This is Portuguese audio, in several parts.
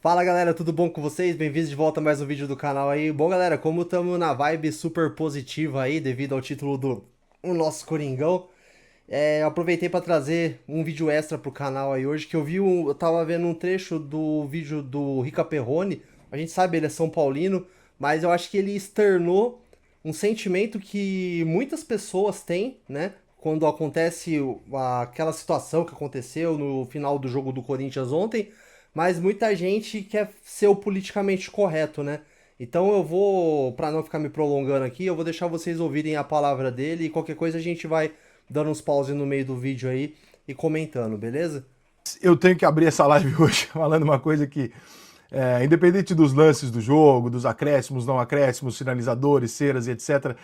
Fala galera, tudo bom com vocês? Bem-vindos de volta a mais um vídeo do canal aí. Bom galera, como estamos na vibe super positiva aí, devido ao título do o nosso Coringão, eu aproveitei para trazer um vídeo extra pro canal aí hoje, que eu tava vendo um trecho do vídeo do Rica Perrone. A gente sabe, ele é São Paulino, mas eu acho que ele externou um sentimento que muitas pessoas têm, né? Quando acontece aquela situação que aconteceu no final do jogo do Corinthians ontem, mas muita gente quer ser o politicamente correto, né? Então eu vou, para não ficar me prolongando aqui, eu vou deixar vocês ouvirem a palavra dele e qualquer coisa a gente vai dando uns pause no meio do vídeo aí e comentando, beleza? Eu tenho que abrir essa live hoje falando uma coisa que, independente dos lances do jogo, dos acréscimos, não acréscimos, sinalizadores, ceras e etc.,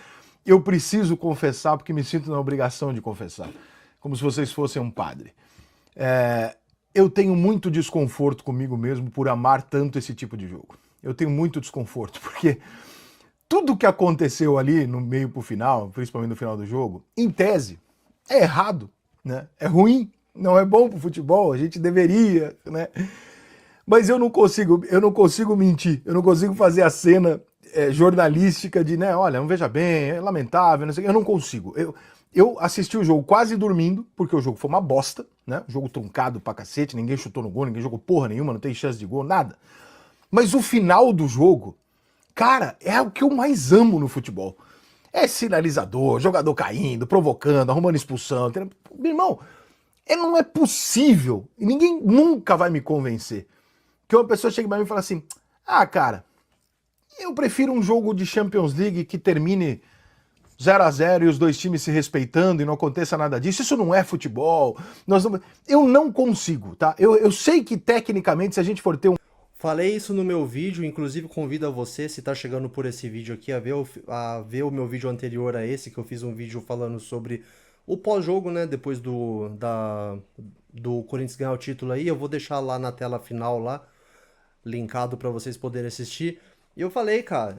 eu preciso confessar porque me sinto na obrigação de confessar, como se vocês fossem um padre. Eu tenho muito desconforto comigo mesmo por amar tanto esse tipo de jogo. Eu tenho muito desconforto, porque tudo que aconteceu ali no meio pro final, principalmente no final do jogo, em tese, é errado, né? É ruim, não é bom pro futebol, a gente deveria, né? Mas eu não consigo mentir, eu não consigo fazer a cena jornalística de, né, olha, não veja bem, é lamentável, não sei, eu não consigo. Eu assisti o jogo quase dormindo, porque o jogo foi uma bosta, né? O jogo truncado pra cacete, ninguém chutou no gol, ninguém jogou porra nenhuma, não tem chance de gol, nada. Mas o final do jogo, cara, é o que eu mais amo no futebol. É sinalizador, jogador caindo, provocando, arrumando expulsão. Meu irmão, não é possível, e ninguém nunca vai me convencer, que uma pessoa chegue pra mim e fale assim, ah, cara, eu prefiro um jogo de Champions League que termine 0-0 e os dois times se respeitando e não aconteça nada disso. Isso não é futebol. Eu não consigo, tá? Eu sei que tecnicamente, se a gente for ter um. Falei isso no meu vídeo, inclusive convido a você, se tá chegando por esse vídeo aqui, a ver o meu vídeo anterior a esse, que eu fiz um vídeo falando sobre o pós-jogo, né, depois do Corinthians ganhar o título aí, eu vou deixar lá na tela final lá, linkado pra vocês poderem assistir. E eu falei, cara,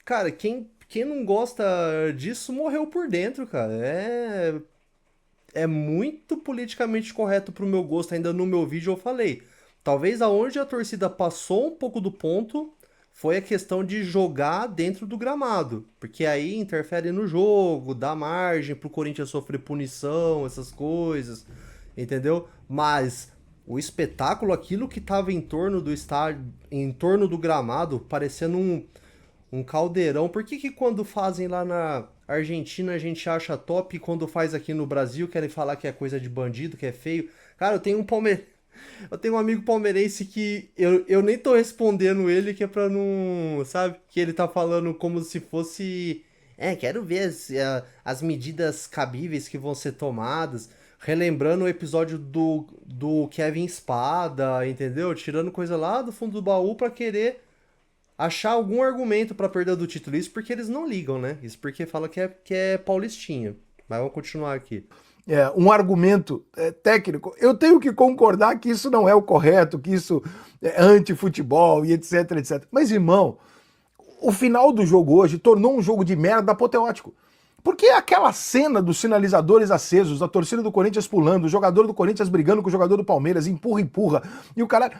cara, quem não gosta disso morreu por dentro, cara. É muito politicamente correto pro meu gosto. Ainda no meu vídeo eu falei. Talvez aonde a torcida passou um pouco do ponto foi a questão de jogar dentro do gramado. Porque aí interfere no jogo, dá margem pro Corinthians sofrer punição, essas coisas. Entendeu? Mas o espetáculo, aquilo que tava em torno do estádio, em torno do gramado, parecendo um caldeirão. Por que que quando fazem lá na Argentina a gente acha top e quando faz aqui no Brasil querem falar que é coisa de bandido, que é feio? Cara, eu tenho um amigo palmeirense que eu nem tô respondendo ele, que é pra não. Sabe? Que ele tá falando como se fosse. Quero ver as medidas cabíveis que vão ser tomadas. Relembrando o episódio do Kevin Espada, entendeu? Tirando coisa lá do fundo do baú pra querer achar algum argumento pra perda do título. Isso porque eles não ligam, né? Isso porque fala que é paulistinha. Mas vamos continuar aqui. Um argumento técnico, eu tenho que concordar que isso não é o correto, que isso é anti-futebol e etc, etc. Mas, irmão, o final do jogo hoje tornou um jogo de merda apoteótico. Porque aquela cena dos sinalizadores acesos, a torcida do Corinthians pulando, o jogador do Corinthians brigando com o jogador do Palmeiras, empurra, empurra, e o cara.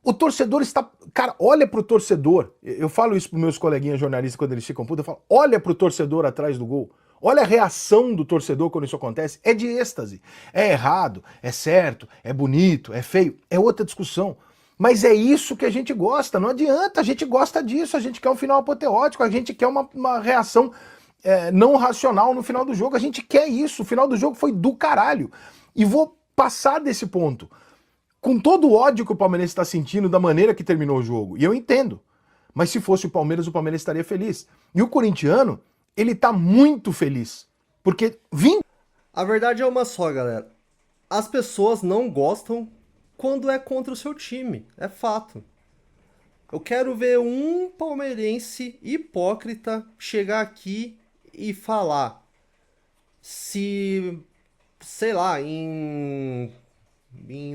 O torcedor está. Cara, olha pro torcedor. Eu falo isso pros meus coleguinhas jornalistas quando eles ficam putos, eu falo: olha pro torcedor atrás do gol. Olha a reação do torcedor quando isso acontece. É de êxtase. É errado, é certo, é bonito, é feio. É outra discussão. Mas é isso que a gente gosta. Não adianta, a gente gosta disso. A gente quer um final apoteótico, a gente quer uma reação não racional no final do jogo. A gente quer isso. O final do jogo foi do caralho. E vou passar desse ponto. Com todo o ódio que o Palmeirense está sentindo da maneira que terminou o jogo. E eu entendo. Mas se fosse o Palmeiras estaria feliz. E o corintiano, ele tá muito feliz. Porque A verdade é uma só, galera. As pessoas não gostam quando é contra o seu time. É fato. Eu quero ver um palmeirense hipócrita chegar aqui e falar se, sei lá, em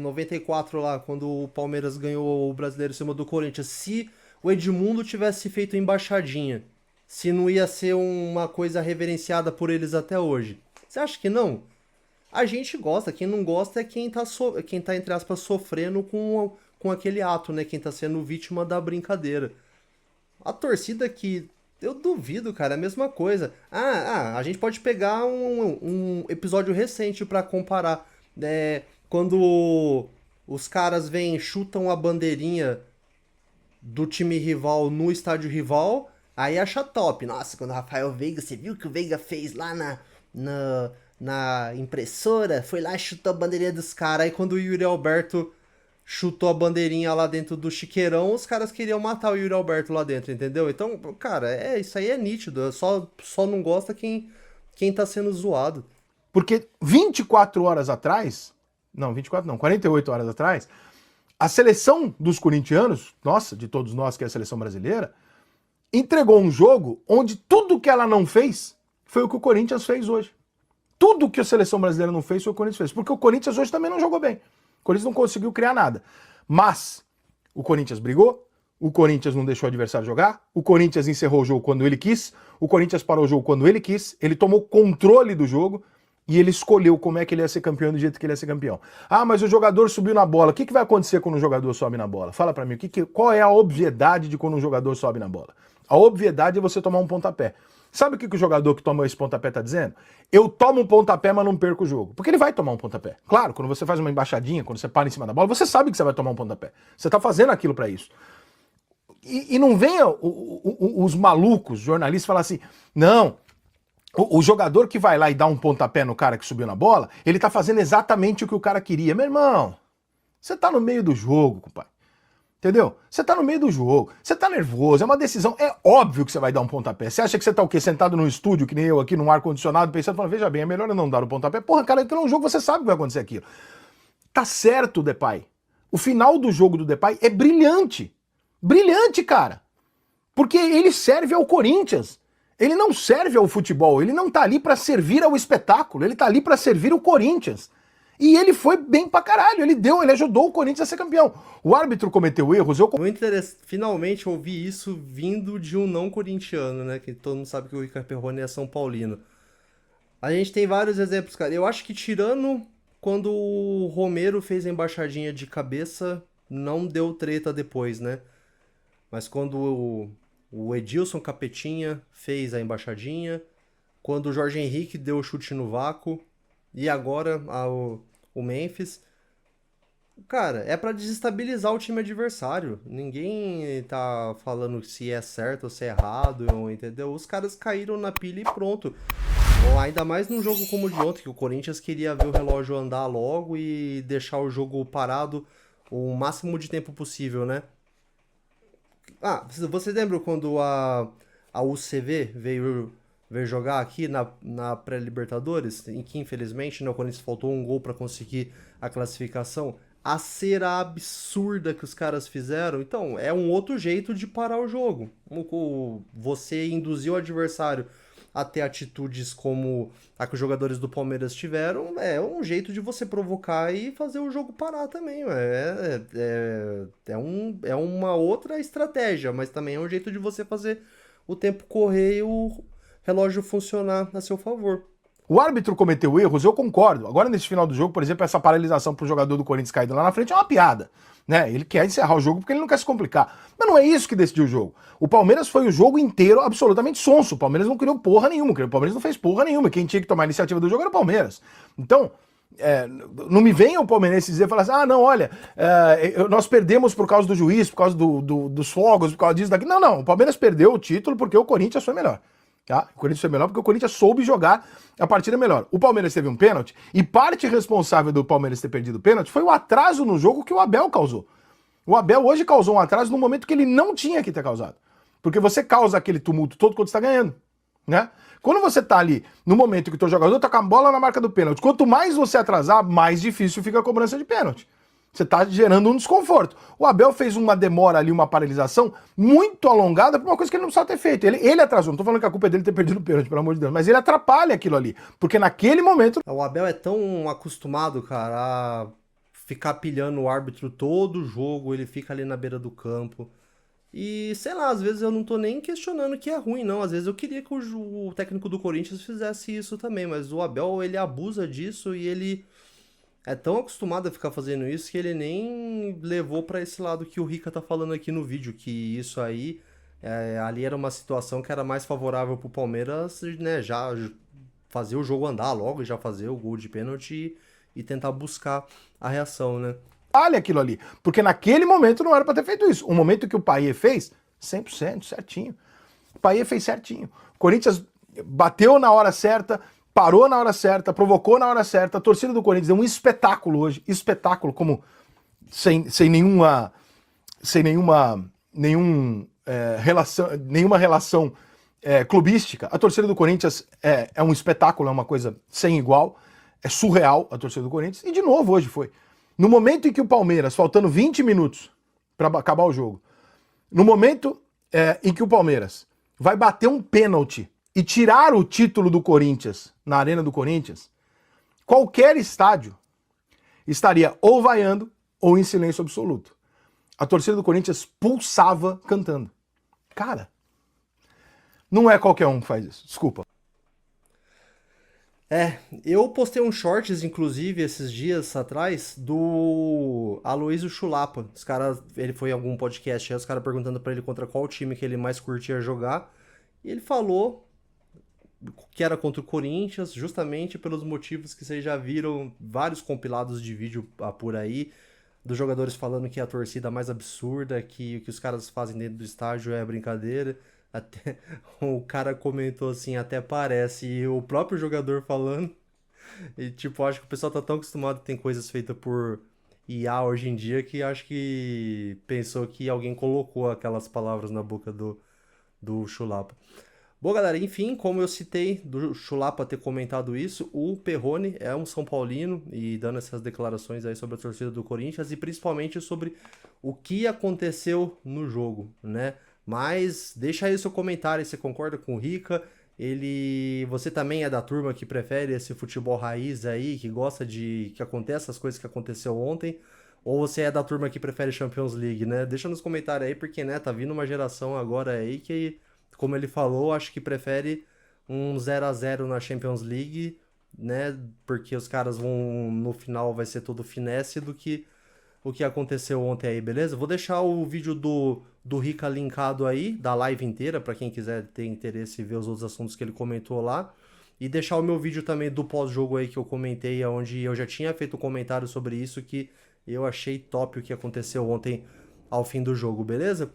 94 lá, quando o Palmeiras ganhou o Brasileiro em cima do Corinthians, se o Edmundo tivesse feito embaixadinha, se não ia ser uma coisa reverenciada por eles até hoje. Você acha que não? A gente gosta, quem não gosta é quem tá entre aspas, sofrendo com aquele ato, né? Quem tá sendo vítima da brincadeira. A torcida que. Eu duvido, cara, é a mesma coisa. A gente pode pegar um episódio recente pra comparar. Quando os caras vêm, chutam a bandeirinha do time rival no estádio rival, aí acha top. Nossa, quando o Rafael Veiga, você viu o que o Veiga fez lá na, na impressora? Foi lá e chutou a bandeirinha dos caras. Aí quando o Yuri Alberto chutou a bandeirinha lá dentro do chiqueirão, os caras queriam matar o Yuri Alberto lá dentro, entendeu? Então, cara, isso aí é nítido. Só não gosta quem tá sendo zoado. Porque 24 horas atrás, não, 24 não, 48 horas atrás, a seleção dos corintianos, nossa, de todos nós que é a seleção brasileira, entregou um jogo onde tudo que ela não fez foi o que o Corinthians fez hoje. Tudo que a seleção brasileira não fez foi o que o Corinthians fez. Porque o Corinthians hoje também não jogou bem. O Corinthians não conseguiu criar nada. Mas o Corinthians brigou, o Corinthians não deixou o adversário jogar, o Corinthians encerrou o jogo quando ele quis, o Corinthians parou o jogo quando ele quis, ele tomou controle do jogo e ele escolheu como é que ele ia ser campeão do jeito que ele ia ser campeão. Ah, mas o jogador subiu na bola. O que vai acontecer quando o jogador sobe na bola? Fala pra mim, qual é a obviedade de quando um jogador sobe na bola? A obviedade é você tomar um pontapé. Sabe o que o jogador que toma esse pontapé tá dizendo? Eu tomo um pontapé, mas não perco o jogo. Porque ele vai tomar um pontapé. Claro, quando você faz uma embaixadinha, quando você para em cima da bola, você sabe que você vai tomar um pontapé. Você tá fazendo aquilo pra isso. E não venha os malucos, jornalistas, falar assim, não, o jogador que vai lá e dá um pontapé no cara que subiu na bola, ele tá fazendo exatamente o que o cara queria. Meu irmão, você tá no meio do jogo, compadre. Entendeu? Você tá no meio do jogo, você tá nervoso, é uma decisão, é óbvio que você vai dar um pontapé. Você acha que você tá o quê? Sentado no estúdio, que nem eu aqui, num ar-condicionado, pensando, falando, veja bem, é melhor eu não dar o pontapé. Porra, cara, então é um jogo, você sabe que vai acontecer aquilo. Tá certo, Depay. O final do jogo do Depay é brilhante. Brilhante, cara. Porque ele serve ao Corinthians. Ele não serve ao futebol, ele não tá ali pra servir ao espetáculo, ele tá ali pra servir o Corinthians. E ele foi bem pra caralho, ele ajudou o Corinthians a ser campeão. O árbitro cometeu erros, Finalmente ouvi isso vindo de um não corintiano, né? Que todo mundo sabe que o Ricardo Perrone é São Paulino. A gente tem vários exemplos, cara. Eu acho que tirando quando o Romero fez a embaixadinha de cabeça, não deu treta depois, né? Mas quando o Edilson Capetinha fez a embaixadinha, quando o Jorge Henrique deu o chute no vácuo, e agora o Memphis. Cara, é pra desestabilizar o time adversário. Ninguém tá falando se é certo ou se é errado, entendeu? Os caras caíram na pilha e pronto. Bom, ainda mais num jogo como o de ontem, que o Corinthians queria ver o relógio andar logo e deixar o jogo parado o máximo de tempo possível, né? Você lembra quando a UCV veio jogar aqui na pré-Libertadores, em que infelizmente, né, o Corinthians faltou um gol para conseguir a classificação? A cera absurda que os caras fizeram. Então, é um outro jeito de parar o jogo. Você induzir o adversário a ter atitudes como a que os jogadores do Palmeiras tiveram, é um jeito de você provocar e fazer o jogo parar também. É uma outra estratégia, mas também é um jeito de você fazer o tempo correr e o relógio funcionar a seu favor. O árbitro cometeu erros, eu concordo. Agora, nesse final do jogo, por exemplo, essa paralisação pro jogador do Corinthians caído lá na frente é uma piada. Né? Ele quer encerrar o jogo porque ele não quer se complicar. Mas não é isso que decidiu o jogo. O Palmeiras foi o jogo inteiro absolutamente sonso. O Palmeiras não criou porra nenhuma. O Palmeiras não fez porra nenhuma. Quem tinha que tomar a iniciativa do jogo era o Palmeiras. Então, não me venha o palmeirense dizer, falar assim, não, olha, nós perdemos por causa do juiz, por causa dos fogos, por causa disso, daqui. Não, o Palmeiras perdeu o título porque o Corinthians foi melhor. Tá? O Corinthians foi melhor porque o Corinthians soube jogar a partida melhor. O Palmeiras teve um pênalti e parte responsável do Palmeiras ter perdido o pênalti foi o atraso no jogo que o Abel causou. O Abel hoje causou um atraso no momento que ele não tinha que ter causado. Porque você causa aquele tumulto todo quando você está ganhando. Né? Quando você tá ali no momento que o teu jogador tá com a bola na marca do pênalti, quanto mais você atrasar, mais difícil fica a cobrança de pênalti. Você tá gerando um desconforto. O Abel fez uma demora ali, uma paralisação muito alongada por uma coisa que ele não precisava ter feito. Ele atrasou. Não tô falando que a culpa é dele ter perdido o pênalti, pelo amor de Deus. Mas ele atrapalha aquilo ali. Porque naquele momento... O Abel é tão acostumado, cara, a ficar pilhando o árbitro todo jogo. Ele fica ali na beira do campo. E, sei lá, às vezes eu não tô nem questionando que é ruim, não. Às vezes eu queria que o técnico do Corinthians fizesse isso também. Mas o Abel, ele abusa disso e ele... é tão acostumado a ficar fazendo isso que ele nem levou pra esse lado que o Rica tá falando aqui no vídeo, que isso aí, ali era uma situação que era mais favorável pro Palmeiras, né, já fazer o jogo andar logo, já fazer o gol de pênalti e tentar buscar a reação, né? Vale aquilo ali. Porque naquele momento não era para ter feito isso. O momento que o Payet fez, 100%, certinho. O Payet fez certinho. O Corinthians bateu na hora certa, parou na hora certa, provocou na hora certa. A torcida do Corinthians deu um espetáculo hoje. Espetáculo, como sem nenhuma relação clubística. A torcida do Corinthians é um espetáculo, é uma coisa sem igual. É surreal a torcida do Corinthians. E de novo hoje foi. No momento em que o Palmeiras, faltando 20 minutos para acabar o jogo, no momento em que o Palmeiras vai bater um pênalti e tirar o título do Corinthians na Arena do Corinthians, qualquer estádio estaria ou vaiando ou em silêncio absoluto. A torcida do Corinthians pulsava cantando. Cara, não é qualquer um que faz isso. Desculpa. Eu postei um shorts, inclusive, esses dias atrás, do Aloysio Chulapa. Ele foi em algum podcast aí, os caras perguntando pra ele contra qual time que ele mais curtia jogar. E ele falou que era contra o Corinthians, justamente pelos motivos que vocês já viram vários compilados de vídeo por aí, dos jogadores falando que é a torcida mais absurda, que o que os caras fazem dentro do estádio é brincadeira. Até o cara comentou assim, até parece, e o próprio jogador falando. E tipo, acho que o pessoal tá tão acostumado que tem coisas feitas por IA hoje em dia que acho que pensou que alguém colocou aquelas palavras na boca do Chulapa. Bom, galera, enfim, como eu citei do Chulapa ter comentado isso, o Perrone é um São Paulino e dando essas declarações aí sobre a torcida do Corinthians e principalmente sobre o que aconteceu no jogo, né? Mas deixa aí o seu comentário, você concorda com o Rica? Você também é da turma que prefere esse futebol raiz aí, que gosta de que aconteça as coisas que aconteceu ontem? Ou você é da turma que prefere Champions League, né? Deixa nos comentários aí, porque, né, tá vindo uma geração agora aí que, como ele falou, acho que prefere um 0-0 na Champions League, né? Porque os caras vão, no final vai ser tudo finesse do que o que aconteceu ontem aí, beleza? Vou deixar o vídeo do Rica linkado aí, da live inteira, pra quem quiser ter interesse em ver os outros assuntos que ele comentou lá. E deixar o meu vídeo também do pós-jogo aí que eu comentei, onde eu já tinha feito um comentário sobre isso, que eu achei top o que aconteceu ontem ao fim do jogo, beleza?